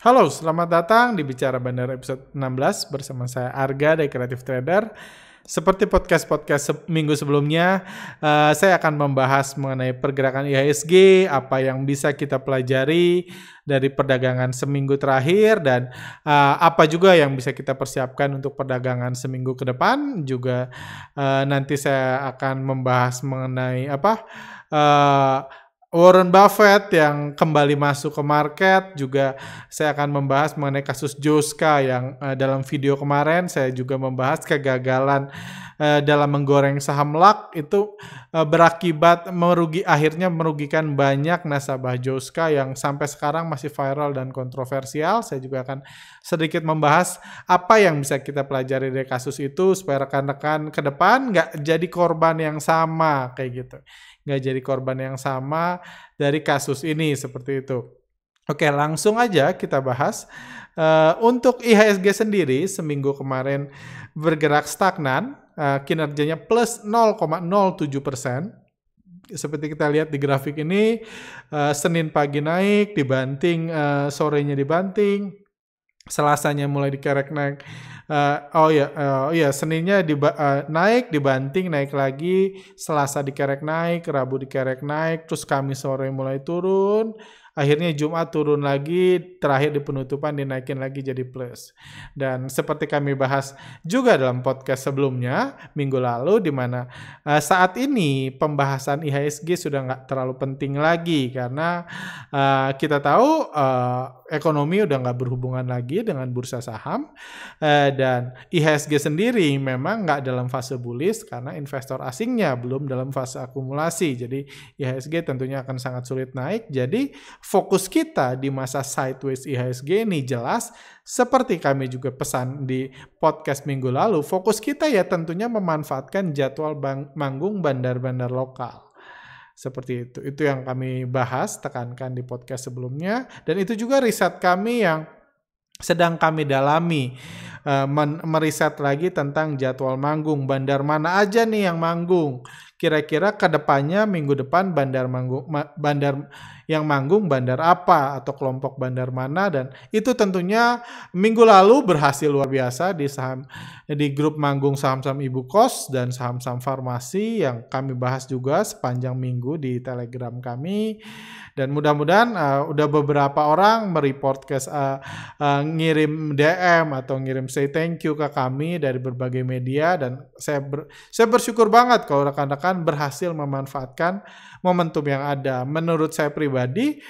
Halo, selamat datang di Bicara Bandar episode 16 bersama saya Arga dari Creative Trader. Seperti podcast-podcast minggu sebelumnya, saya akan membahas mengenai pergerakan IHSG, apa yang bisa kita pelajari dari perdagangan seminggu terakhir, dan apa juga yang bisa kita persiapkan untuk perdagangan seminggu ke depan. Juga nanti saya akan membahas mengenai Warren Buffett yang kembali masuk ke market. Juga saya akan membahas mengenai kasus Joska yang dalam video kemarin saya juga membahas kegagalan dalam menggoreng saham LAK itu berakibat akhirnya merugikan banyak nasabah Joska yang sampai sekarang masih viral dan kontroversial. Saya juga akan sedikit membahas apa yang bisa kita pelajari dari kasus itu supaya rekan-rekan ke depan nggak jadi korban yang sama kayak gitu. Nggak jadi korban yang sama dari kasus ini, seperti itu. Oke, langsung aja kita bahas. Untuk IHSG sendiri, seminggu kemarin bergerak stagnan, kinerjanya plus 0,07%. Seperti kita lihat di grafik ini, Senin pagi naik, dibanting, sorenya dibanting, Selasanya mulai dikerek naik. Seninnya naik, dibanting, naik lagi, Selasa dikerek naik, Rabu dikerek naik, terus Kamis sore mulai turun, akhirnya Jumat turun lagi, terakhir di penutupan dinaikin lagi jadi plus. Dan seperti kami bahas juga dalam podcast sebelumnya, minggu lalu, di mana saat ini pembahasan IHSG sudah nggak terlalu penting lagi, karena kita tahu ekonomi udah nggak berhubungan lagi dengan bursa saham, dan IHSG sendiri memang nggak dalam fase bullish karena investor asingnya belum dalam fase akumulasi. Jadi IHSG tentunya akan sangat sulit naik. Jadi fokus kita di masa sideways IHSG ini jelas, seperti kami juga pesan di podcast minggu lalu, fokus kita ya tentunya memanfaatkan jadwal manggung bandar-bandar lokal. Seperti itu. Itu yang kami bahas, tekankan di podcast sebelumnya. Dan itu juga riset kami yang sedang kami dalami. Meriset lagi tentang jadwal manggung. Bandar mana aja nih yang manggung. Kira-kira ke depannya minggu depan bandar yang manggung bandar apa atau kelompok bandar mana, dan itu tentunya minggu lalu berhasil luar biasa di grup manggung saham-saham ibu kos dan saham-saham farmasi yang kami bahas juga sepanjang minggu di Telegram kami. Dan mudah-mudahan udah beberapa orang mereport ngirim DM atau ngirim say thank you ke kami dari berbagai media, dan saya bersyukur banget kalau rekan-rekan berhasil memanfaatkan momentum yang ada. Menurut saya pribadi,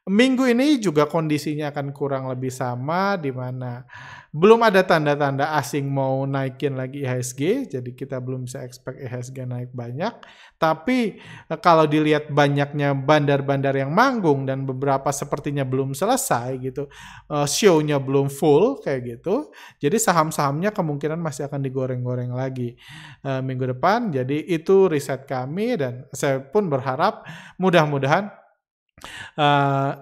minggu ini juga kondisinya akan kurang lebih sama, di mana belum ada tanda-tanda asing mau naikin lagi IHSG, jadi kita belum bisa expect IHSG naik banyak. Tapi kalau dilihat banyaknya bandar-bandar yang manggung dan beberapa sepertinya belum selesai gitu, show-nya belum full kayak gitu, jadi saham-sahamnya kemungkinan masih akan digoreng-goreng lagi minggu depan. Jadi itu riset kami, dan saya pun berharap mudah-mudahan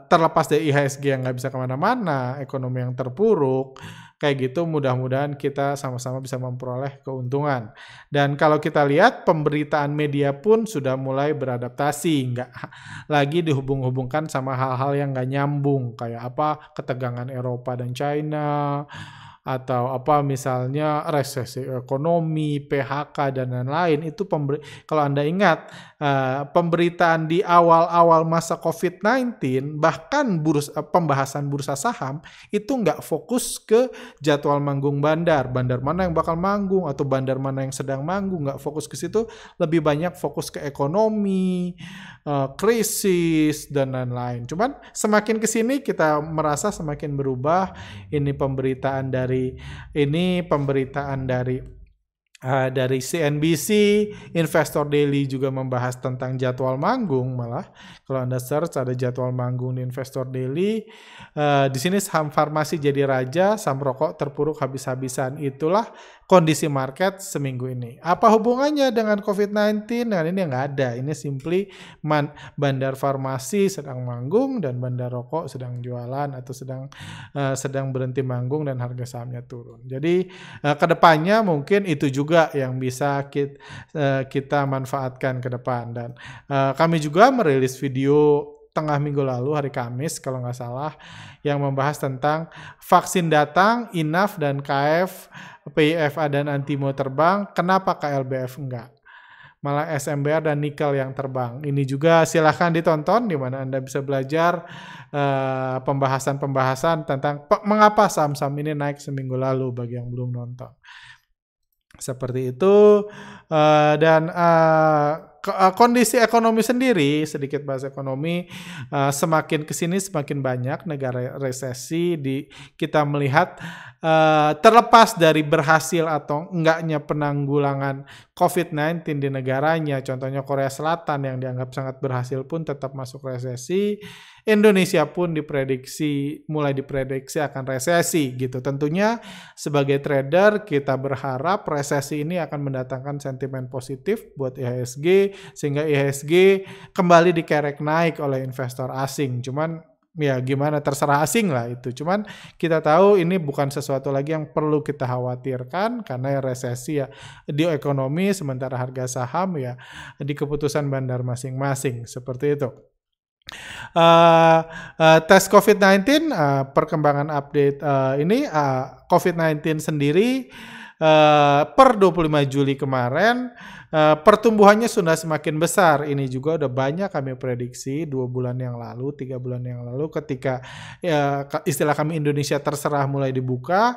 terlepas dari IHSG yang nggak bisa kemana-mana, ekonomi yang terpuruk, kayak gitu, mudah-mudahan kita sama-sama bisa memperoleh keuntungan. Dan kalau kita lihat, pemberitaan media pun sudah mulai beradaptasi, nggak lagi dihubung-hubungkan sama hal-hal yang nggak nyambung, kayak ketegangan Eropa dan China, atau misalnya resesi ekonomi, PHK, dan lain-lain. Itu kalau Anda ingat, pemberitaan di awal-awal masa COVID-19, bahkan pembahasan bursa saham itu nggak fokus ke jadwal manggung bandar mana yang bakal manggung atau bandar mana yang sedang manggung, nggak fokus ke situ, lebih banyak fokus ke ekonomi, krisis, dan lain-lain. Cuman semakin kesini kita merasa semakin berubah. Ini pemberitaan dari CNBC, Investor Daily juga membahas tentang jadwal manggung. Malah kalau Anda search ada jadwal manggung di Investor Daily. Di sini saham farmasi jadi raja, saham rokok terpuruk habis-habisan. Itulah kondisi market seminggu ini. Apa hubungannya dengan COVID-19? Nah, ini nggak ada. Ini simply bandar farmasi sedang manggung dan bandar rokok sedang jualan atau sedang berhenti manggung dan harga sahamnya turun. Jadi kedepannya mungkin itu juga yang bisa kita manfaatkan ke depan. Dan kami juga merilis video tengah minggu lalu, hari Kamis kalau nggak salah, yang membahas tentang vaksin datang, INAF dan KF, PIFA dan Antimo terbang, kenapa KLBF enggak? Malah SMBR dan nikel yang terbang. Ini juga silahkan ditonton, di mana Anda bisa belajar pembahasan-pembahasan tentang mengapa saham-saham ini naik seminggu lalu bagi yang belum nonton. Seperti itu. Dan kondisi ekonomi sendiri, sedikit bahas ekonomi, semakin kesini semakin banyak negara resesi. Kita melihat terlepas dari berhasil atau enggaknya penanggulangan COVID-19 di negaranya, contohnya Korea Selatan yang dianggap sangat berhasil pun tetap masuk resesi. Indonesia pun mulai diprediksi akan resesi gitu. Tentunya sebagai trader kita berharap resesi ini akan mendatangkan sentimen positif buat IHSG, sehingga IHSG kembali dikerek naik oleh investor asing. Cuman ya gimana, terserah asing lah itu. Cuman kita tahu ini bukan sesuatu lagi yang perlu kita khawatirkan, karena resesi ya di ekonomi, sementara harga saham ya di keputusan bandar masing-masing, seperti itu. Tes COVID-19, perkembangan update ini COVID-19 sendiri per 25 Juli kemarin pertumbuhannya sudah semakin besar. Ini juga udah banyak kami prediksi 2 bulan yang lalu, 3 bulan yang lalu, ketika istilah kami Indonesia terserah mulai dibuka,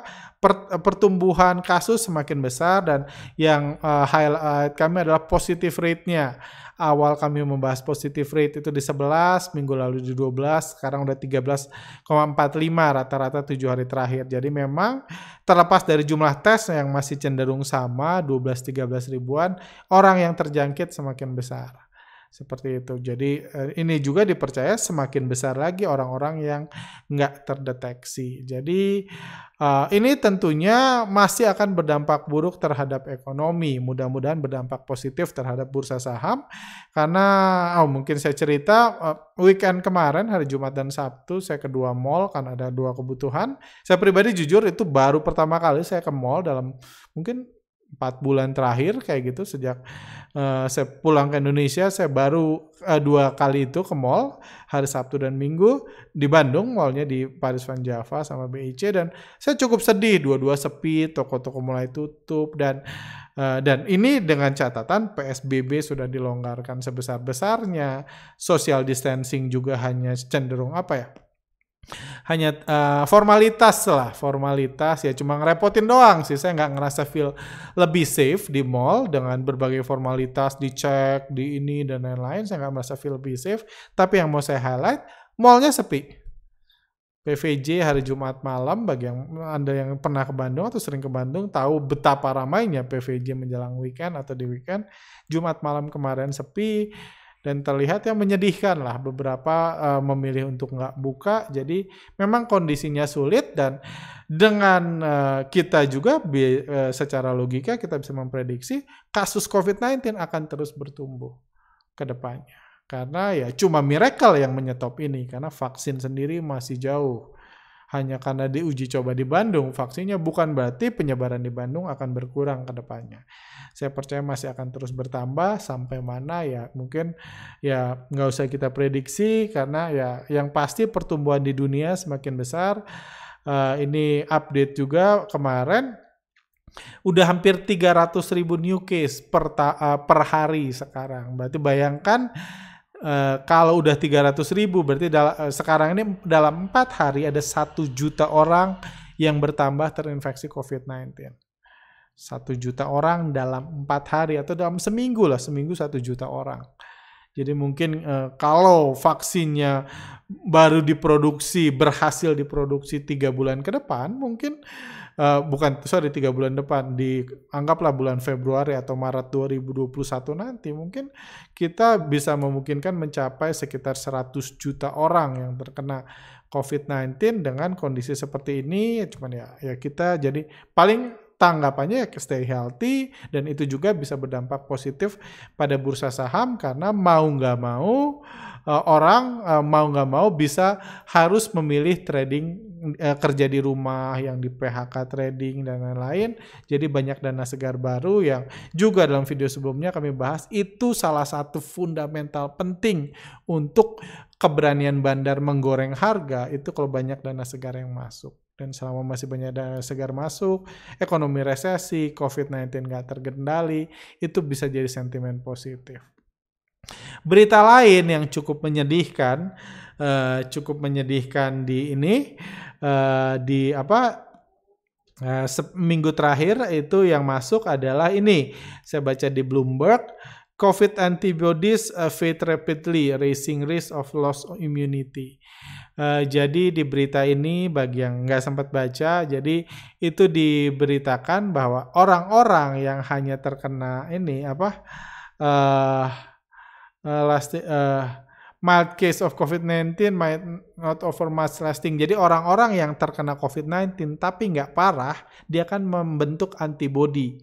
pertumbuhan kasus semakin besar, dan yang highlight kami adalah positive rate-nya. Awal kami membahas positive rate itu di 11, minggu lalu di 12, sekarang udah 13,45 rata-rata 7 hari terakhir. Jadi memang terlepas dari jumlah tes yang masih cenderung sama, 12-13 ribuan, orang yang terjangkit semakin besar. Seperti itu. Jadi ini juga dipercaya semakin besar lagi orang-orang yang nggak terdeteksi. Jadi ini tentunya masih akan berdampak buruk terhadap ekonomi. Mudah-mudahan berdampak positif terhadap bursa saham. Karena mungkin saya cerita, weekend kemarin hari Jumat dan Sabtu saya ke 2 mall, kan ada 2 kebutuhan. Saya pribadi jujur itu baru pertama kali saya ke mall dalam mungkin 4 bulan terakhir kayak gitu. Sejak saya pulang ke Indonesia, saya baru 2 kali itu ke mall, hari Sabtu dan Minggu di Bandung, mallnya di Paris Van Java sama BIC, dan saya cukup sedih, dua-dua sepi, toko-toko mulai tutup, dan ini dengan catatan PSBB sudah dilonggarkan sebesar-besarnya, social distancing juga hanya cenderung hanya formalitas ya, cuma ngerepotin doang sih. Saya nggak ngerasa feel lebih safe di mall dengan berbagai formalitas, dicek, di ini dan lain-lain. Saya nggak merasa feel lebih safe. Tapi yang mau saya highlight, mallnya sepi. PVJ hari Jumat malam, bagi Anda yang pernah ke Bandung atau sering ke Bandung tahu betapa ramainya PVJ menjelang weekend atau di weekend. Jumat malam kemarin sepi. Dan terlihat yang menyedihkan lah, beberapa memilih untuk nggak buka. Jadi memang kondisinya sulit, dan dengan kita juga secara logika kita bisa memprediksi kasus COVID-19 akan terus bertumbuh ke depannya. Karena ya cuma miracle yang menyetop ini, karena vaksin sendiri masih jauh. Hanya karena diuji coba di Bandung, vaksinnya bukan berarti penyebaran di Bandung akan berkurang ke depannya. Saya percaya masih akan terus bertambah, sampai mana ya mungkin ya nggak usah kita prediksi, karena ya yang pasti pertumbuhan di dunia semakin besar. Ini update juga kemarin, udah hampir 300.000 new case per hari sekarang. Berarti bayangkan, kalau udah 300.000 berarti sekarang ini dalam 4 hari ada 1 juta orang yang bertambah terinfeksi COVID-19. 1 juta orang dalam 4 hari, atau dalam seminggu 1 juta orang. Jadi mungkin kalau vaksinnya baru berhasil diproduksi 3 bulan ke depan, mungkin 3 bulan depan, anggaplah bulan Februari atau Maret 2021 nanti, mungkin kita bisa memungkinkan mencapai sekitar 100 juta orang yang terkena COVID-19 dengan kondisi seperti ini. Cuman ya kita jadi paling tanggapannya ya stay healthy, dan itu juga bisa berdampak positif pada bursa saham, karena mau nggak mau orang mau nggak mau harus memilih trading kerja di rumah, yang di PHK trading dan lain-lain. Jadi banyak dana segar baru yang juga dalam video sebelumnya kami bahas, itu salah satu fundamental penting untuk keberanian bandar menggoreng harga itu kalau banyak dana segar yang masuk. Dan selama masih banyak dana segar masuk, ekonomi resesi, COVID-19 nggak terkendali, itu bisa jadi sentimen positif. Berita lain yang cukup menyedihkan di ini, minggu terakhir itu yang masuk adalah ini, saya baca di Bloomberg, COVID antibodies fade rapidly, raising risk of loss of immunity. Jadi di berita ini, bagi yang nggak sempat baca, jadi itu diberitakan bahwa orang-orang yang hanya terkena ini mild case of COVID-19 might not offer much lasting. Jadi orang-orang yang terkena COVID-19 tapi nggak parah, dia akan membentuk antibody.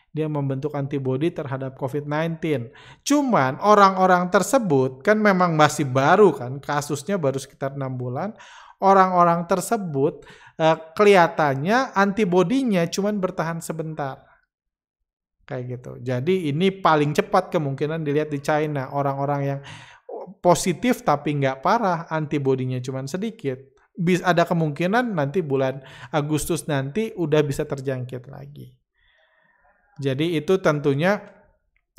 Dia membentuk antibody terhadap COVID-19. Cuman orang-orang tersebut kan memang masih baru kan, kasusnya baru sekitar 6 bulan. Orang-orang tersebut kelihatannya antibodinya cuman bertahan sebentar. Kayak gitu. Jadi ini paling cepat kemungkinan dilihat di China. Orang-orang yang positif tapi nggak parah, antibodinya cuma sedikit. Ada kemungkinan nanti bulan Agustus nanti udah bisa terjangkit lagi. Jadi itu tentunya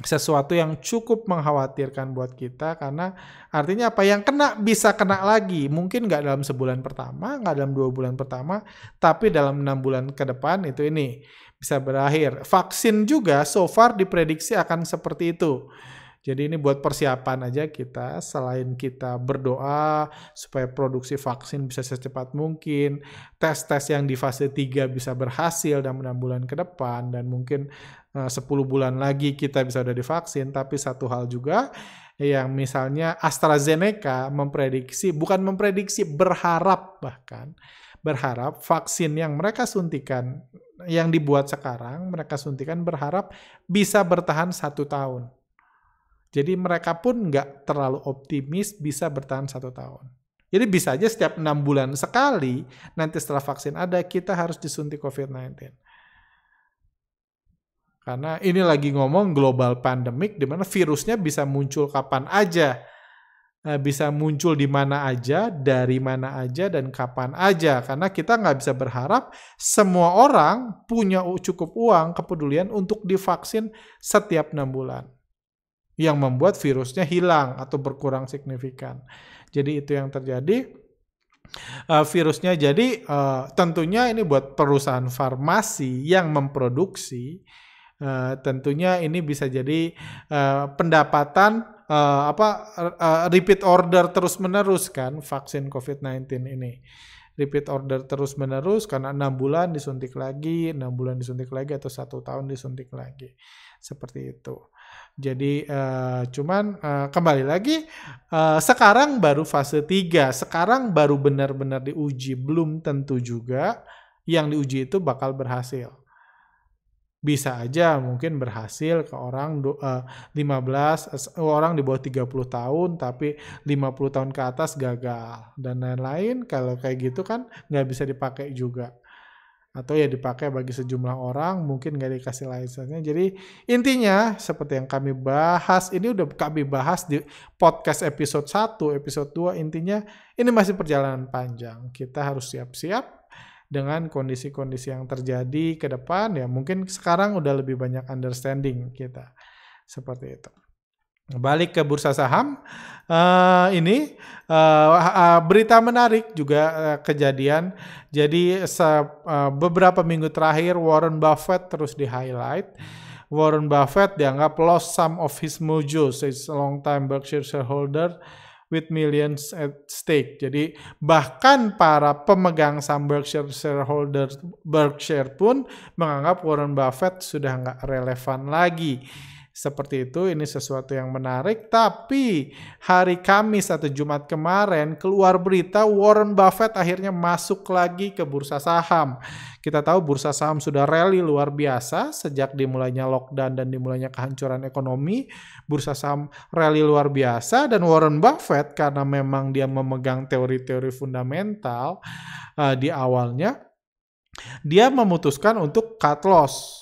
sesuatu yang cukup mengkhawatirkan buat kita, karena artinya apa, yang kena bisa kena lagi. Mungkin nggak dalam sebulan pertama, nggak dalam 2 bulan pertama, tapi dalam 6 bulan ke depan itu ini bisa berakhir. Vaksin juga so far diprediksi akan seperti itu. Jadi ini buat persiapan aja kita, selain kita berdoa supaya produksi vaksin bisa secepat mungkin, tes-tes yang di fase 3 bisa berhasil dalam 6 bulan ke depan, dan mungkin 10 bulan lagi kita bisa udah divaksin. Tapi satu hal juga, yang misalnya AstraZeneca berharap vaksin yang mereka suntikan, yang dibuat sekarang, mereka suntikan berharap bisa bertahan 1 tahun. Jadi mereka pun nggak terlalu optimis bisa bertahan 1 tahun. Jadi bisa aja setiap 6 bulan sekali, nanti setelah vaksin ada, kita harus disuntik COVID-19. Karena ini lagi ngomong global pandemic, di mana virusnya bisa muncul kapan aja. Bisa muncul di mana aja, dari mana aja, dan kapan aja. Karena kita nggak bisa berharap semua orang punya cukup uang, kepedulian untuk divaksin setiap 6 bulan. Yang membuat virusnya hilang atau berkurang signifikan. Jadi itu yang terjadi. Virusnya jadi tentunya ini buat perusahaan farmasi yang memproduksi, tentunya ini bisa jadi pendapatan repeat order terus-menerus kan, vaksin COVID-19 ini. Repeat order terus-menerus karena 6 bulan disuntik lagi, 6 bulan disuntik lagi, atau 1 tahun disuntik lagi. Seperti itu. Jadi kembali lagi, sekarang baru fase 3, sekarang baru benar-benar diuji, belum tentu juga yang diuji itu bakal berhasil. Bisa aja mungkin berhasil ke orang orang di bawah 30 tahun, tapi 50 tahun ke atas gagal, dan lain-lain. Kalau kayak gitu kan nggak bisa dipakai juga. Atau ya dipakai bagi sejumlah orang, mungkin nggak dikasih license-nya. Jadi intinya seperti yang kami bahas, ini udah kami bahas di podcast episode 1, episode 2, intinya ini masih perjalanan panjang. Kita harus siap-siap dengan kondisi-kondisi yang terjadi ke depan. Ya mungkin sekarang udah lebih banyak understanding kita. Seperti itu. Balik ke bursa saham, ini berita menarik juga kejadian. Jadi beberapa minggu terakhir Warren Buffett terus di-highlight. Warren Buffett dianggap lost some of his mojo, says long-time Berkshire shareholder with millions at stake. Jadi bahkan para pemegang saham Berkshire shareholder Berkshire pun menganggap Warren Buffett sudah nggak relevan lagi Seperti itu, ini sesuatu yang menarik. Tapi hari Kamis atau Jumat kemarin keluar berita Warren Buffett akhirnya masuk lagi ke bursa saham. Kita tahu bursa saham sudah rally luar biasa sejak dimulainya lockdown dan dimulainya kehancuran ekonomi. Bursa saham rally luar biasa dan Warren Buffett karena memang dia memegang teori-teori fundamental di awalnya, dia memutuskan untuk cut loss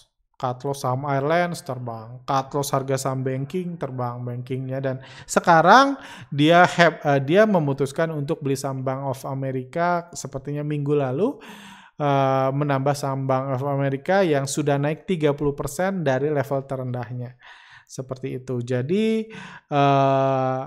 saham Airlines terbang, cut loss harga saham banking terbang bankingnya, dan sekarang dia memutuskan untuk beli saham Bank of America sepertinya minggu lalu, menambah saham Bank of America yang sudah naik 30% dari level terendahnya. Seperti itu. Jadi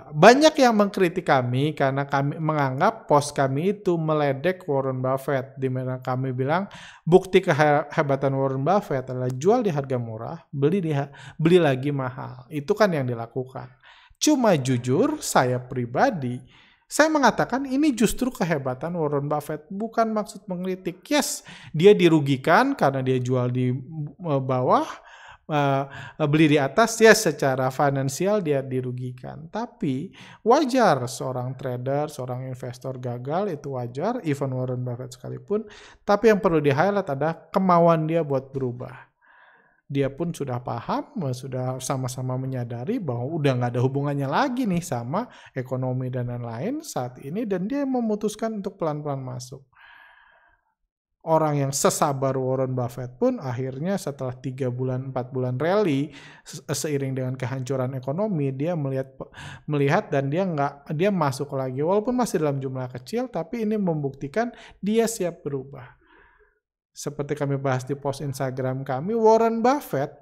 banyak yang mengkritik kami karena kami menganggap post kami itu meledek Warren Buffett, di mana kami bilang bukti kehebatan Warren Buffett adalah jual di harga murah, beli lagi mahal. Itu kan yang dilakukan. Cuma jujur saya pribadi, saya mengatakan ini justru kehebatan Warren Buffett, bukan maksud mengkritik. Yes, dia dirugikan karena dia jual di bawah, beli di atas, ya secara finansial dia dirugikan. Tapi wajar seorang trader, seorang investor gagal, itu wajar, even Warren Buffett sekalipun. Tapi yang perlu di-highlight adalah kemauan dia buat berubah. Dia pun sudah paham, sudah sama-sama menyadari bahwa udah nggak ada hubungannya lagi nih sama ekonomi dan lain-lain saat ini, dan dia memutuskan untuk pelan-pelan masuk. Orang yang sesabar Warren Buffett pun akhirnya setelah 3 bulan 4 bulan rally seiring dengan kehancuran ekonomi, dia melihat dan dia masuk lagi walaupun masih dalam jumlah kecil, tapi ini membuktikan dia siap berubah. Seperti kami bahas di post Instagram kami, Warren Buffett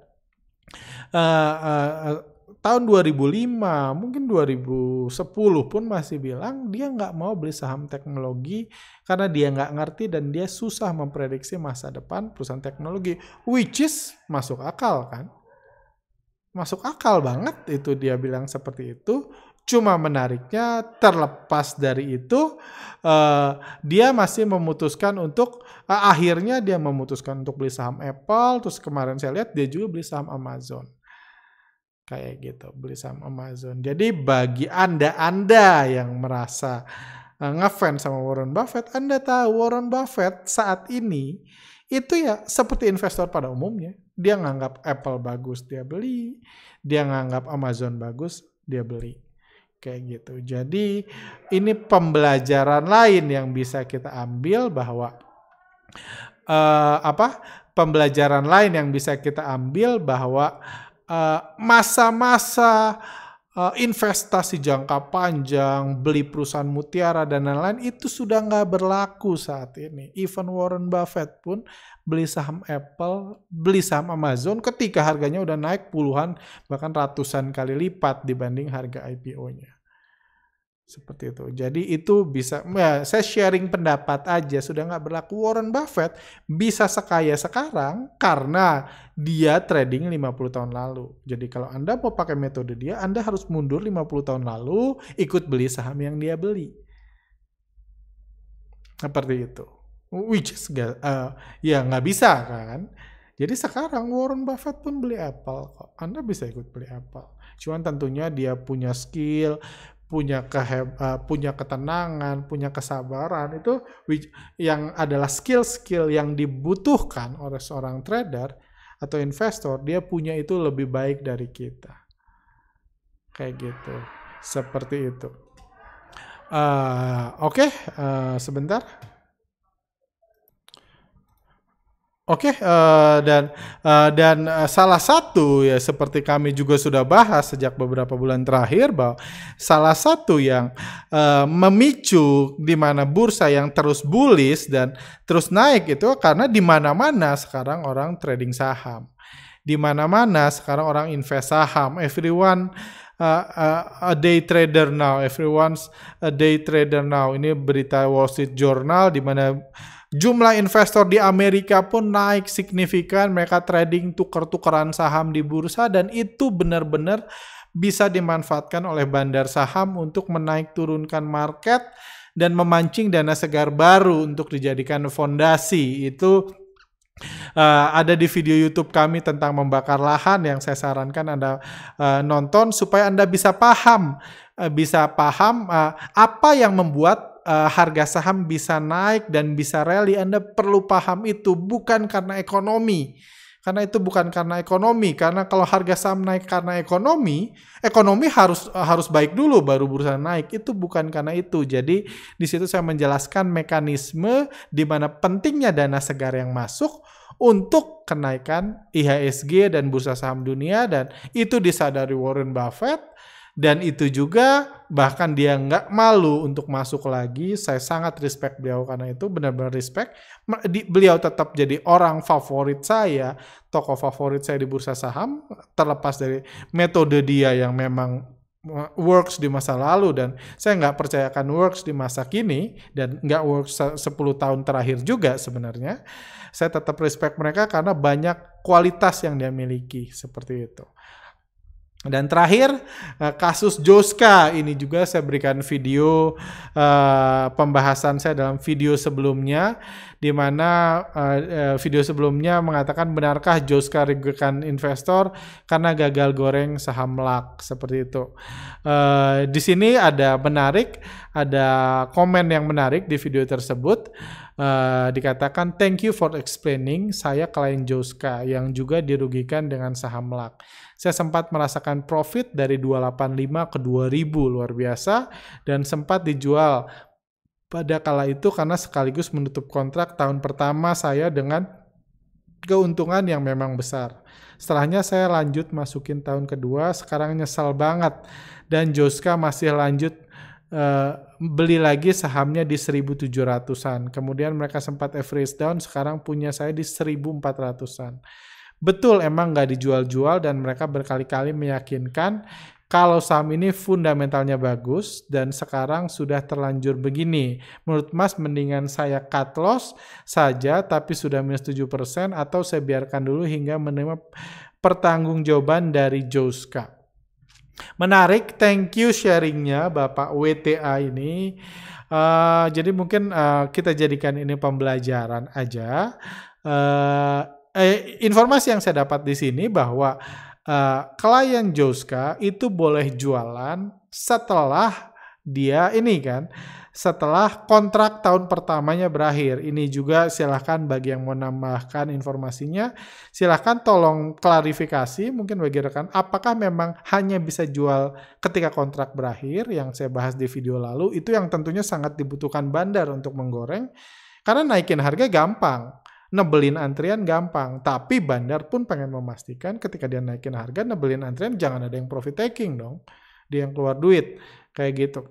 tahun 2005, mungkin 2010 pun masih bilang dia nggak mau beli saham teknologi karena dia nggak ngerti dan dia susah memprediksi masa depan perusahaan teknologi, which is masuk akal kan? Masuk akal banget itu dia bilang seperti itu. Cuma menariknya terlepas dari itu, dia masih memutuskan untuk, akhirnya dia memutuskan untuk beli saham Apple, terus kemarin saya lihat dia juga beli saham Amazon. Kayak gitu, beli saham Amazon. Jadi bagi Anda yang merasa ngefans sama Warren Buffett, Anda tahu Warren Buffett saat ini itu ya seperti investor pada umumnya. Dia nganggap Apple bagus, dia beli. Dia nganggap Amazon bagus, dia beli. Kayak gitu. Jadi ini pembelajaran lain yang bisa kita ambil bahwa pembelajaran lain yang bisa kita ambil bahwa masa-masa investasi jangka panjang, beli perusahaan mutiara dan lain-lain itu sudah nggak berlaku saat ini. Even Warren Buffett pun beli saham Apple, beli saham Amazon ketika harganya udah naik puluhan bahkan ratusan kali lipat dibanding harga IPO-nya. Seperti itu. Jadi itu bisa, ya, saya sharing pendapat aja, sudah nggak berlaku. Warren Buffett bisa sekaya sekarang karena dia trading 50 tahun lalu. Jadi kalau Anda mau pakai metode dia, Anda harus mundur 50 tahun lalu, ikut beli saham yang dia beli. Seperti itu. Which is, ya nggak bisa kan. Jadi sekarang Warren Buffett pun beli Apple kok. Anda bisa ikut beli Apple. Cuman tentunya dia punya skill, punya ketenangan, punya kesabaran, itu yang adalah skill-skill yang dibutuhkan oleh seorang trader atau investor. Dia punya itu lebih baik dari kita. Kayak gitu. Seperti itu. Oke, sebentar. Oke, dan salah satu ya seperti kami juga sudah bahas sejak beberapa bulan terakhir bahwa salah satu yang memicu di mana bursa yang terus bullish dan terus naik itu karena di mana-mana sekarang orang trading saham. Di mana-mana sekarang orang invest saham. Everyone a day trader now. Everyone's a day trader now. Ini berita Wall Street Journal di mana jumlah investor di Amerika pun naik signifikan. Mereka trading tuker-tukeran saham di bursa dan itu benar-benar bisa dimanfaatkan oleh bandar saham untuk menaik turunkan market dan memancing dana segar baru untuk dijadikan fondasi. Itu Ada di video YouTube kami tentang membakar lahan yang saya sarankan Anda nonton supaya Anda bisa paham apa yang membuat harga saham bisa naik dan bisa rally. Anda perlu paham itu, bukan karena ekonomi. Karena itu bukan karena ekonomi. Karena kalau harga saham naik karena ekonomi harus baik dulu baru bursa naik. Itu bukan karena itu. Jadi di situ saya menjelaskan mekanisme di mana pentingnya dana segar yang masuk untuk kenaikan IHSG dan bursa saham dunia, dan itu disadari Warren Buffett, dan itu juga bahkan dia nggak malu untuk masuk lagi. Saya sangat respect beliau karena itu, benar-benar respect. Beliau tetap jadi orang favorit saya, tokoh favorit saya di bursa saham, terlepas dari metode dia yang memang works di masa lalu, dan saya nggak percayakan works di masa kini, dan nggak works 10 tahun terakhir juga sebenarnya. Saya tetap respect mereka karena banyak kualitas yang dia miliki, seperti itu. Dan terakhir, kasus Joska ini juga saya berikan video pembahasan saya dalam video sebelumnya, di mana video sebelumnya mengatakan benarkah Joska rugikan investor karena gagal goreng saham LAK, seperti itu. Di sini ada komen yang menarik di video tersebut. Dikatakan, thank you for explaining, saya klien Joska yang juga dirugikan dengan saham LAK. Saya sempat merasakan profit dari 285 ke 2000, luar biasa, dan sempat dijual pada kala itu karena sekaligus menutup kontrak tahun pertama saya dengan keuntungan yang memang besar. Setelahnya saya lanjut masukin tahun kedua, sekarang nyesal banget, dan Joska masih lanjut beli lagi sahamnya di 1.700-an. Kemudian mereka sempat average down, sekarang punya saya di 1.400-an. Betul, emang nggak dijual-jual, dan mereka berkali-kali meyakinkan kalau saham ini fundamentalnya bagus dan sekarang sudah terlanjur begini. Menurut Mas, mendingan saya cut loss saja tapi sudah minus 7% atau saya biarkan dulu hingga menerima pertanggungjawaban dari Joska. Menarik, thank you sharingnya Bapak WTA ini. Jadi mungkin kita jadikan ini pembelajaran aja. Informasi yang saya dapat di sini bahwa klien Joska itu boleh jualan setelah setelah kontrak tahun pertamanya berakhir. Ini juga silahkan bagi yang mau menambahkan informasinya, silahkan tolong klarifikasi mungkin bagi rekan, apakah memang hanya bisa jual ketika kontrak berakhir yang saya bahas di video lalu, itu yang tentunya sangat dibutuhkan bandar untuk menggoreng, karena naikin harga gampang, nebelin antrian gampang, tapi bandar pun pengen memastikan ketika dia naikin harga, nebelin antrian jangan ada yang profit taking dong, dia yang keluar duit, kayak gitu.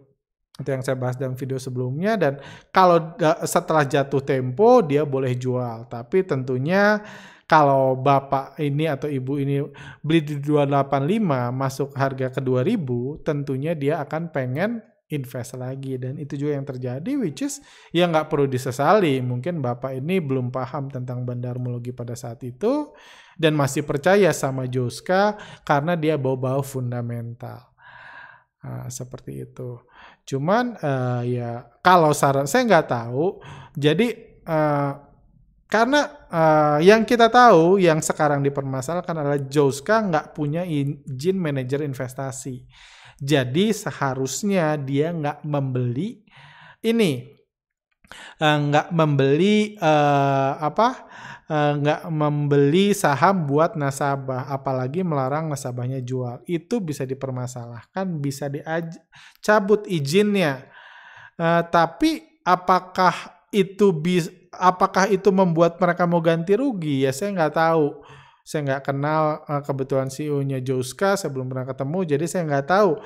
Itu yang saya bahas dalam video sebelumnya. Dan kalau setelah jatuh tempo dia boleh jual, tapi tentunya kalau bapak ini atau ibu ini beli di 285 masuk harga ke 2000, tentunya dia akan pengen invest lagi, dan itu juga yang terjadi, which is ya nggak perlu disesali. Mungkin bapak ini belum paham tentang bandarmologi pada saat itu dan masih percaya sama Joska karena dia bawa-bawa fundamental. Seperti itu. Cuman ya kalau saran saya nggak tahu. Jadi karena yang kita tahu yang sekarang dipermasalahkan adalah Joska nggak punya izin manajer investasi. Jadi seharusnya dia nggak membeli nggak membeli saham buat nasabah, apalagi melarang nasabahnya jual. Itu bisa dipermasalahkan, bisa dicabut izinnya. Tapi apakah itu membuat mereka mau ganti rugi? Ya saya nggak tahu. Saya nggak kenal kebetulan CEO-nya Joska, saya belum pernah ketemu, jadi saya nggak tahu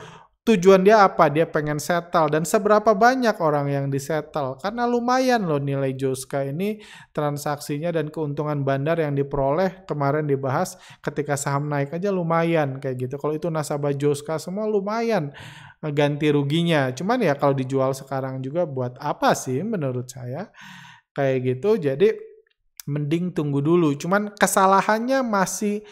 tujuan dia apa, dia pengen settle, dan seberapa banyak orang yang disettle, karena lumayan loh nilai Joska ini, transaksinya dan keuntungan bandar yang diperoleh, kemarin dibahas ketika saham naik aja lumayan, kayak gitu. Kalau itu nasabah Joska semua lumayan ganti ruginya, cuman ya kalau dijual sekarang juga buat apa sih menurut saya, kayak gitu. Jadi mending tunggu dulu. Cuman kesalahannya masih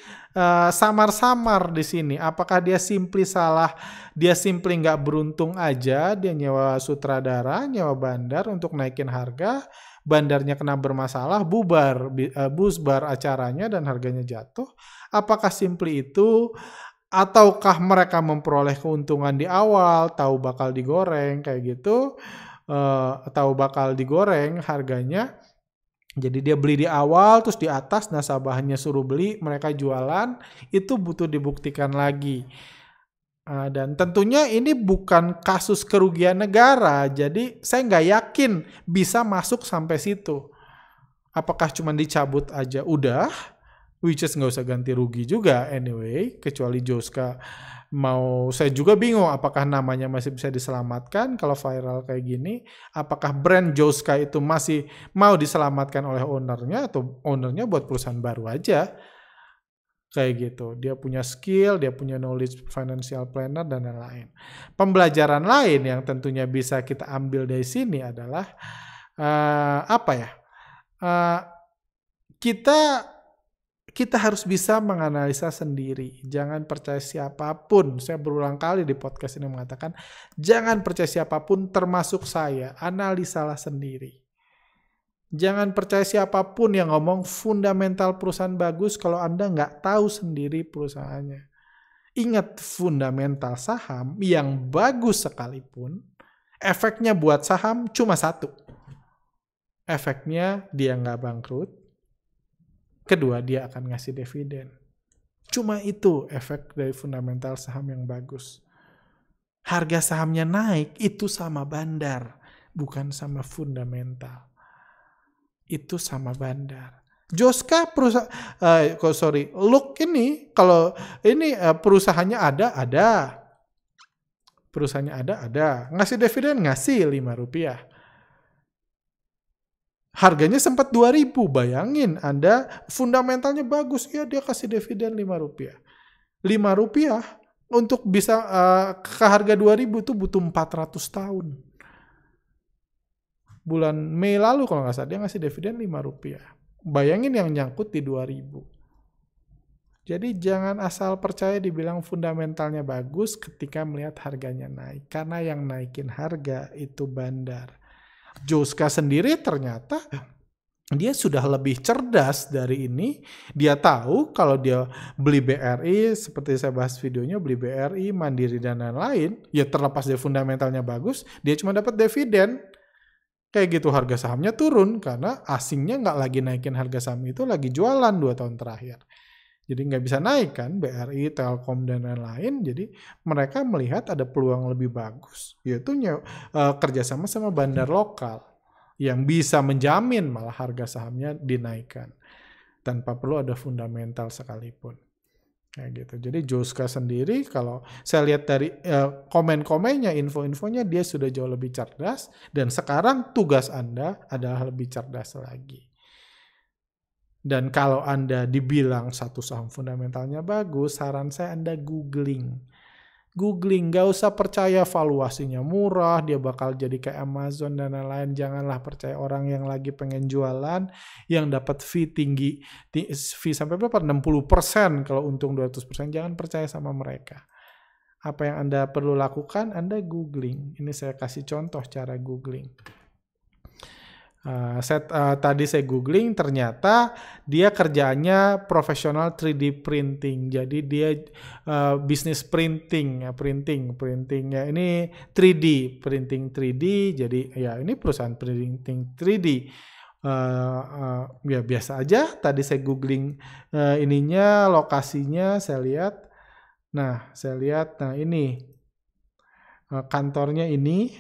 samar-samar di sini. Apakah dia simply salah, dia simply nggak beruntung aja, dia nyewa sutradara, nyewa bandar untuk naikin harga, bandarnya kena bermasalah, busbar acaranya dan harganya jatuh. Apakah simply itu? Ataukah mereka memperoleh keuntungan di awal, tahu bakal digoreng kayak gitu, tahu bakal digoreng harganya, jadi dia beli di awal, terus di atas nasabahnya suruh beli, mereka jualan, itu butuh dibuktikan lagi. Dan tentunya ini bukan kasus kerugian negara, jadi saya nggak yakin bisa masuk sampai situ. Apakah cuma dicabut aja udah, which is nggak usah ganti rugi juga anyway, kecuali Joska mau, saya juga bingung apakah namanya masih bisa diselamatkan kalau viral kayak gini, apakah brand Joska itu masih mau diselamatkan oleh ownernya atau ownernya buat perusahaan baru aja, kayak gitu. Dia punya skill, dia punya knowledge financial planner dan lain-lain. Pembelajaran lain yang tentunya bisa kita ambil dari sini adalah kita harus bisa menganalisa sendiri. Jangan percaya siapapun. Saya berulang kali di podcast ini mengatakan, jangan percaya siapapun termasuk saya. Analisalah sendiri. Jangan percaya siapapun yang ngomong fundamental perusahaan bagus kalau Anda nggak tahu sendiri perusahaannya. Ingat, fundamental saham yang bagus sekalipun, efeknya buat saham cuma satu. Efeknya dia nggak bangkrut. Kedua, dia akan ngasih dividen. Cuma itu efek dari fundamental saham yang bagus. Harga sahamnya naik, itu sama bandar, bukan sama fundamental. Itu sama bandar. Joska Look ini, kalau ini perusahaannya ada. Perusahaannya ada. Ngasih dividen, ngasih Rp5. Harganya sempat 2.000, bayangin Anda fundamentalnya bagus, ya dia kasih dividen Rp5. Rp5 untuk bisa ke harga 2.000 itu butuh 400 tahun. Bulan Mei lalu kalau nggak salah dia ngasih dividen Rp5. Bayangin yang nyangkut di 2.000. Jadi jangan asal percaya dibilang fundamentalnya bagus ketika melihat harganya naik. Karena yang naikin harga itu bandar. Joska sendiri ternyata dia sudah lebih cerdas dari ini. Dia tahu kalau dia beli BRI, seperti saya bahas videonya, beli BRI, Mandiri dan lain-lain, ya terlepas dari fundamentalnya bagus, dia cuma dapat dividen. Kayak gitu harga sahamnya turun karena asingnya nggak lagi naikin harga saham itu, lagi jualan 2 tahun terakhir. Jadi nggak bisa naik kan, BRI, Telkom, dan lain-lain. Jadi mereka melihat ada peluang lebih bagus, yaitu kerjasama sama bandar lokal yang bisa menjamin malah harga sahamnya dinaikkan tanpa perlu ada fundamental sekalipun. Kayak gitu. Jadi Joska sendiri kalau saya lihat dari komen-komennya, info-infonya, dia sudah jauh lebih cerdas dan sekarang tugas Anda adalah lebih cerdas lagi. Dan kalau Anda dibilang satu saham fundamentalnya bagus, saran saya Anda googling, gak usah percaya valuasinya murah, dia bakal jadi kayak Amazon dan lain-lain. Janganlah percaya orang yang lagi pengen jualan, yang dapat fee tinggi fee sampai berapa? 60%, kalau untung 200%, jangan percaya sama mereka. Apa yang Anda perlu lakukan, Anda googling. Ini saya kasih contoh cara googling. Tadi saya googling, ternyata dia kerjanya profesional 3D printing. Jadi dia bisnis printingnya ini 3D, printing 3D. Jadi ya ini perusahaan printing 3D. Ya biasa aja. Tadi saya googling lokasinya, saya lihat. Nah ini. Kantornya ini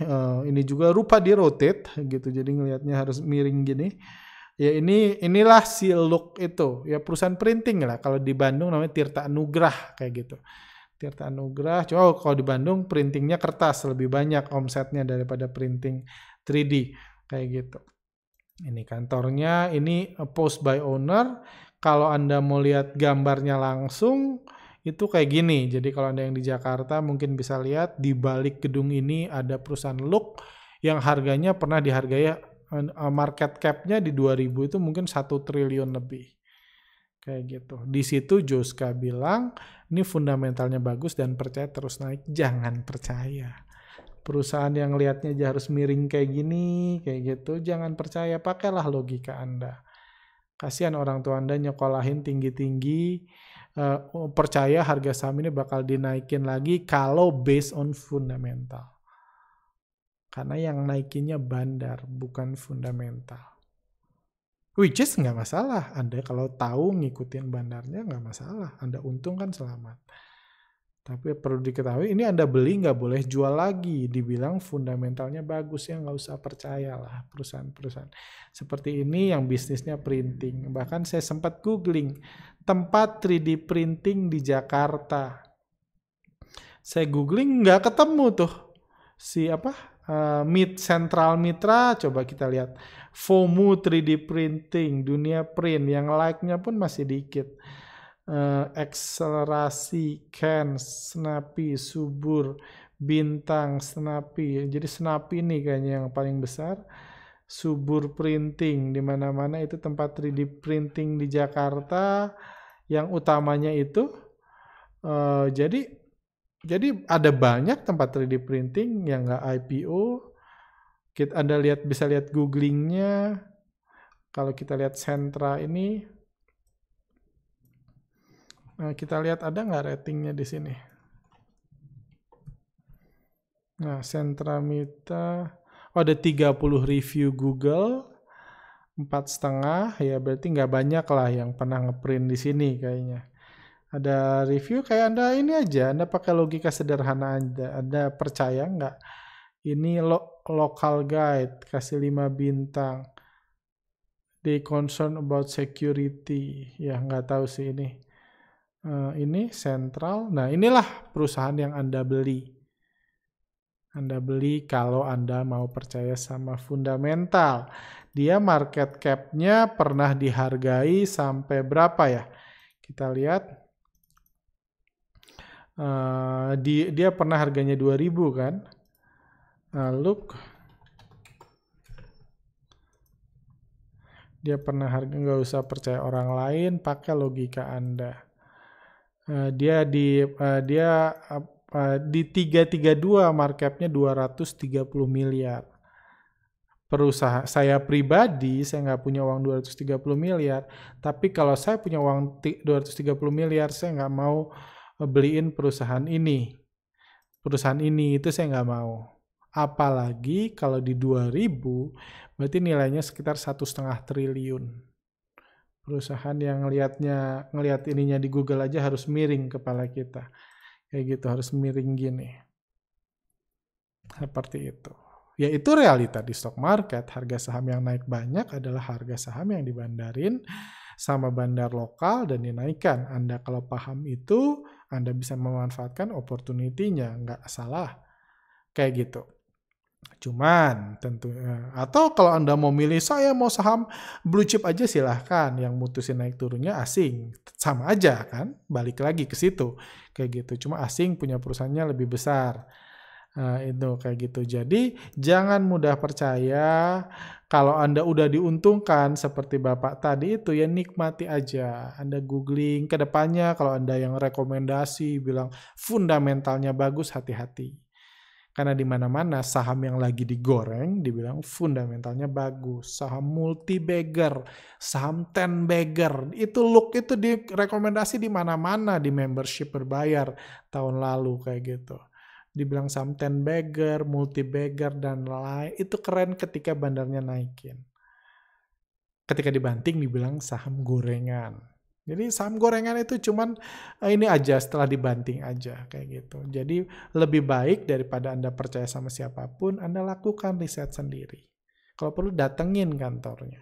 juga rupa di rotate gitu, jadi ngelihatnya harus miring gini. Ya inilah si Look itu, ya perusahaan printing lah. Kalau di Bandung namanya Tirta Anugrah kayak gitu. Tirta Anugrah. Cuma kalau di Bandung printingnya kertas lebih banyak omsetnya daripada printing 3D kayak gitu. Ini kantornya, ini post by owner. Kalau Anda mau lihat gambarnya langsung, itu kayak gini. Jadi kalau Anda yang di Jakarta mungkin bisa lihat di balik gedung ini ada perusahaan Look yang harganya pernah dihargai market cap-nya di 2000 itu mungkin 1 triliun lebih. Kayak gitu. Di situ Joska bilang, ini fundamentalnya bagus dan percaya terus naik. Jangan percaya. Perusahaan yang lihatnya aja harus miring kayak gini, kayak gitu, jangan percaya. Pakailah logika Anda. Kasihan orang tua Anda nyekolahin tinggi-tinggi, percaya harga saham ini bakal dinaikin lagi kalau based on fundamental. Karena yang naikinnya bandar, bukan fundamental. Which is nggak masalah. Anda kalau tahu ngikutin bandarnya nggak masalah. Anda untung kan selamat. Tapi perlu diketahui ini Anda beli nggak boleh jual lagi. Dibilang fundamentalnya bagus ya nggak usah percayalah perusahaan-perusahaan. Seperti ini yang bisnisnya printing. Bahkan saya sempat googling tempat 3D printing di Jakarta. Saya googling nggak ketemu tuh. Central Mitra, coba kita lihat. FOMU 3D printing, dunia print, yang like-nya pun masih dikit. Akselerasi, Kens, Snappy, Subur, Bintang, Snappy. Jadi Snappy ini kayaknya yang paling besar. Subur printing, di mana-mana itu tempat 3D printing di Jakarta. Yang utamanya itu, jadi ada banyak tempat 3D printing yang nggak IPO. Anda bisa lihat googlingnya. Kalau kita lihat Sentra ini, kita lihat ada nggak ratingnya di sini. Nah, Sentra Mitra, ada 30 review Google, 4,5, ya berarti nggak banyak lah yang pernah ngeprint di sini kayaknya. Ada review kayak Anda ini aja, Anda pakai logika sederhana aja, Anda percaya nggak? Ini local guide, kasih 5 bintang. They concern about security. Ya, nggak tahu sih ini. Ini Central. Nah, inilah perusahaan yang Anda beli. Anda beli kalau Anda mau percaya sama fundamental. Dia market cap-nya pernah dihargai sampai berapa ya? Kita lihat. Dia pernah harganya 2.000 kan? Look, dia pernah harga, nggak usah percaya orang lain, pakai logika Anda. Dia di 332 market capnya 230 miliar. Perusahaan saya pribadi, saya nggak punya uang 230 miliar, tapi kalau saya punya uang 230 miliar, saya nggak mau beliin perusahaan ini. Perusahaan ini itu saya nggak mau. Apalagi kalau di 2000, berarti nilainya sekitar 1,5 triliun. Perusahaan yang ngelihat ininya di Google aja harus miring kepala kita. Kayak gitu, harus miring gini. Seperti itu. Ya itu realita di stock market. Harga saham yang naik banyak adalah harga saham yang dibandarin sama bandar lokal dan dinaikkan. Anda kalau paham itu, Anda bisa memanfaatkan opportunity-nya. Nggak salah. Kayak gitu. Cuman tentunya, atau kalau Anda mau milih saya mau saham blue chip aja silahkan, yang mutusin naik turunnya asing, sama aja kan, balik lagi ke situ kayak gitu. Cuma asing punya perusahaannya lebih besar, itu kayak gitu. Jadi jangan mudah percaya. Kalau Anda udah diuntungkan seperti Bapak tadi itu, ya nikmati aja. Anda googling ke depannya, kalau Anda yang rekomendasi bilang fundamentalnya bagus, hati-hati. Karena di mana-mana saham yang lagi digoreng dibilang fundamentalnya bagus. Saham multi-bagger, saham 10-bagger. Itu direkomendasi di mana-mana di membership berbayar tahun lalu kayak gitu. Dibilang saham 10-bagger, multi-bagger dan lain. Itu keren ketika bandarnya naikin. Ketika dibanting dibilang saham gorengan. Jadi saham gorengan itu cuman ini aja setelah dibanting aja kayak gitu. Jadi lebih baik daripada Anda percaya sama siapapun, Anda lakukan riset sendiri. Kalau perlu datengin kantornya.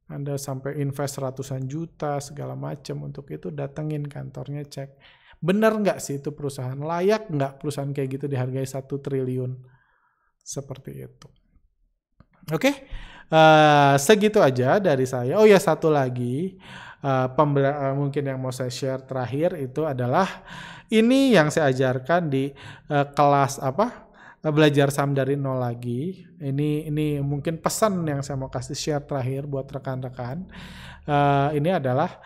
Anda sampai invest ratusan juta segala macam untuk itu, datengin kantornya, cek. Benar nggak sih itu perusahaan? Layak nggak perusahaan kayak gitu dihargai 1 triliun? Seperti itu. Oke, segitu aja dari saya. Oh ya, satu lagi. Mungkin yang mau saya share terakhir itu adalah ini yang saya ajarkan di kelas belajar saham dari nol lagi. Ini mungkin pesan yang saya mau kasih share terakhir buat rekan-rekan. Ini adalah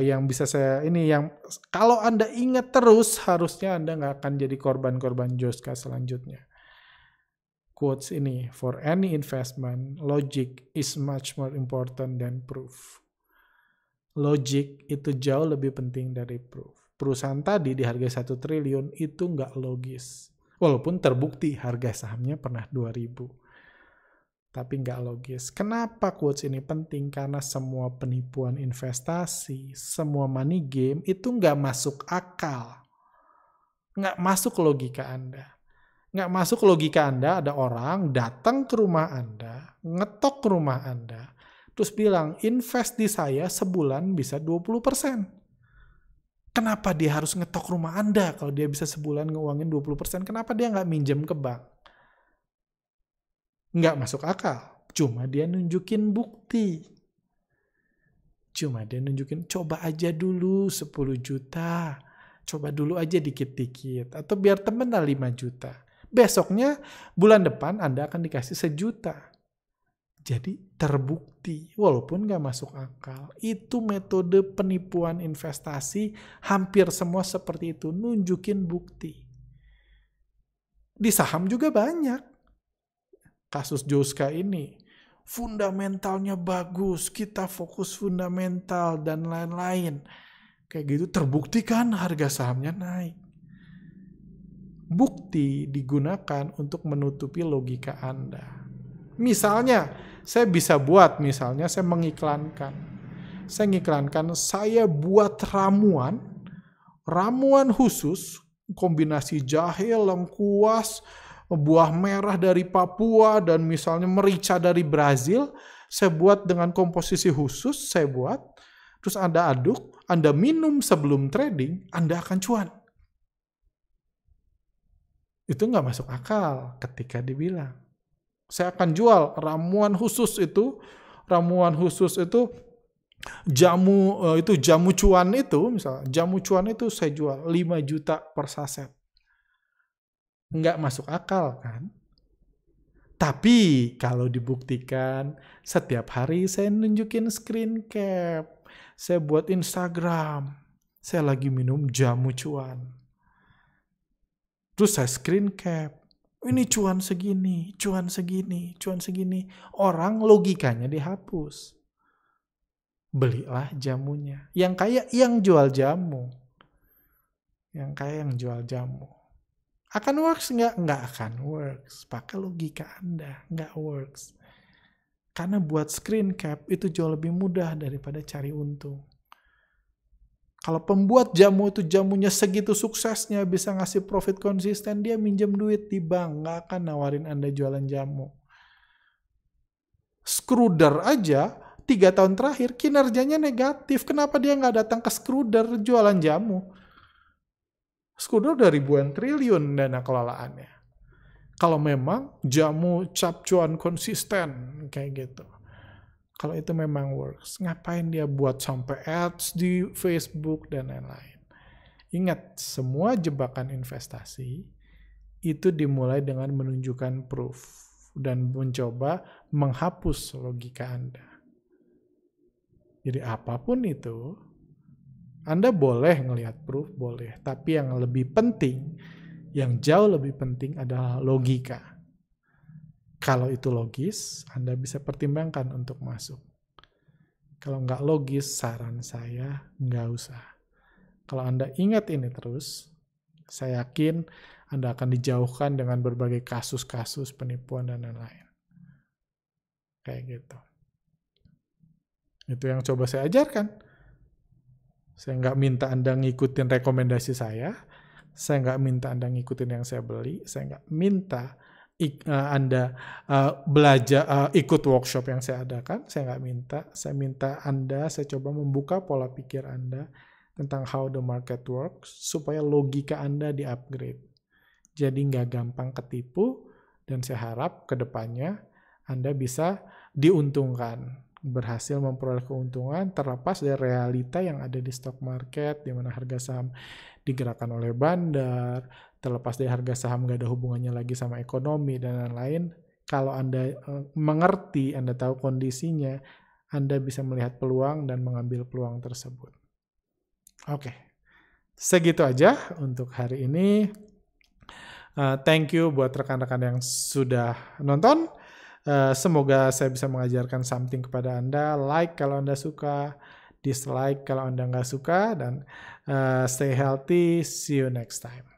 yang bisa saya yang kalau Anda ingat terus, harusnya Anda nggak akan jadi korban-korban Joska selanjutnya. Quotes ini, for any investment, logic is much more important than proof. Logic itu jauh lebih penting dari proof. Perusahaan tadi dihargai 1 triliun itu nggak logis. Walaupun terbukti harga sahamnya pernah 2.000. Tapi nggak logis. Kenapa quotes ini penting? Karena semua penipuan investasi, semua money game itu nggak masuk akal. Nggak masuk logika Anda. Nggak masuk logika Anda, ada orang datang ke rumah Anda, ngetok rumah Anda, terus bilang, invest di saya sebulan bisa 20%. Kenapa dia harus ngetok rumah Anda kalau dia bisa sebulan ngeuangin 20%? Kenapa dia nggak minjem ke bank? Nggak masuk akal. Cuma dia nunjukin bukti. Coba aja dulu 10 juta. Coba dulu aja dikit-dikit. Atau biar temen 5 juta. Besoknya, bulan depan Anda akan dikasih 1 juta. Jadi terbukti, walaupun nggak masuk akal. Itu metode penipuan investasi, hampir semua seperti itu, nunjukin bukti. Di saham juga banyak. Kasus Joska ini, fundamentalnya bagus, kita fokus fundamental dan lain-lain. Kayak gitu terbukti kan harga sahamnya naik. Bukti digunakan untuk menutupi logika Anda. Misalnya, saya mengiklankan. Saya buat ramuan khusus, kombinasi jahe, lengkuas, buah merah dari Papua, dan misalnya merica dari Brazil. Saya buat dengan komposisi khusus, terus Anda aduk, Anda minum sebelum trading, Anda akan cuan. Itu nggak masuk akal ketika dibilang. Saya akan jual ramuan khusus itu jamu cuan itu, misalnya jamu cuan itu saya jual 5 juta per saset. Nggak masuk akal kan? Tapi kalau dibuktikan, setiap hari saya nunjukin screen cap, saya buat Instagram, saya lagi minum jamu cuan. Terus saya screen cap, ini cuan segini. Orang logikanya dihapus. Belilah jamunya. Yang kaya yang jual jamu. Akan works nggak? Nggak akan works. Pakai logika Anda. Nggak works. Karena buat screen cap itu jauh lebih mudah daripada cari untung. Kalau pembuat jamu itu jamunya segitu suksesnya, bisa ngasih profit konsisten, dia minjem duit di bank, nggak akan nawarin Anda jualan jamu. Skruder aja, 3 tahun terakhir, kinerjanya negatif. Kenapa dia nggak datang ke Skruder jualan jamu? Skruder udah ribuan triliun dana kelolaannya. Kalau memang jamu cap cuan konsisten, kayak gitu. Kalau itu memang works, ngapain dia buat sampai ads di Facebook dan lain-lain. Ingat, semua jebakan investasi itu dimulai dengan menunjukkan proof dan mencoba menghapus logika Anda. Jadi apapun itu, Anda boleh ngelihat proof, boleh. Tapi yang lebih penting, yang jauh lebih penting adalah logika. Kalau itu logis, Anda bisa pertimbangkan untuk masuk. Kalau nggak logis, saran saya nggak usah. Kalau Anda ingat ini terus, saya yakin Anda akan dijauhkan dengan berbagai kasus-kasus penipuan dan lain-lain. Kayak gitu. Itu yang coba saya ajarkan. Saya nggak minta Anda ngikutin rekomendasi saya nggak minta Anda ngikutin yang saya beli, saya nggak minta Anda belajar ikut workshop yang saya adakan, saya minta Anda, saya coba membuka pola pikir Anda tentang how the market works, supaya logika Anda di-upgrade. Jadi nggak gampang ketipu, dan saya harap ke depannya Anda bisa diuntungkan, berhasil memperoleh keuntungan terlepas dari realita yang ada di stock market, di mana harga saham digerakkan oleh bandar, terlepas dari harga saham nggak ada hubungannya lagi sama ekonomi dan lain-lain. Kalau Anda mengerti, Anda tahu kondisinya, Anda bisa melihat peluang dan mengambil peluang tersebut. Oke, segitu aja untuk hari ini. Thank you buat rekan-rekan yang sudah nonton. Semoga saya bisa mengajarkan something kepada Anda. Like kalau Anda suka, dislike kalau Anda nggak suka, dan stay healthy. See you next time.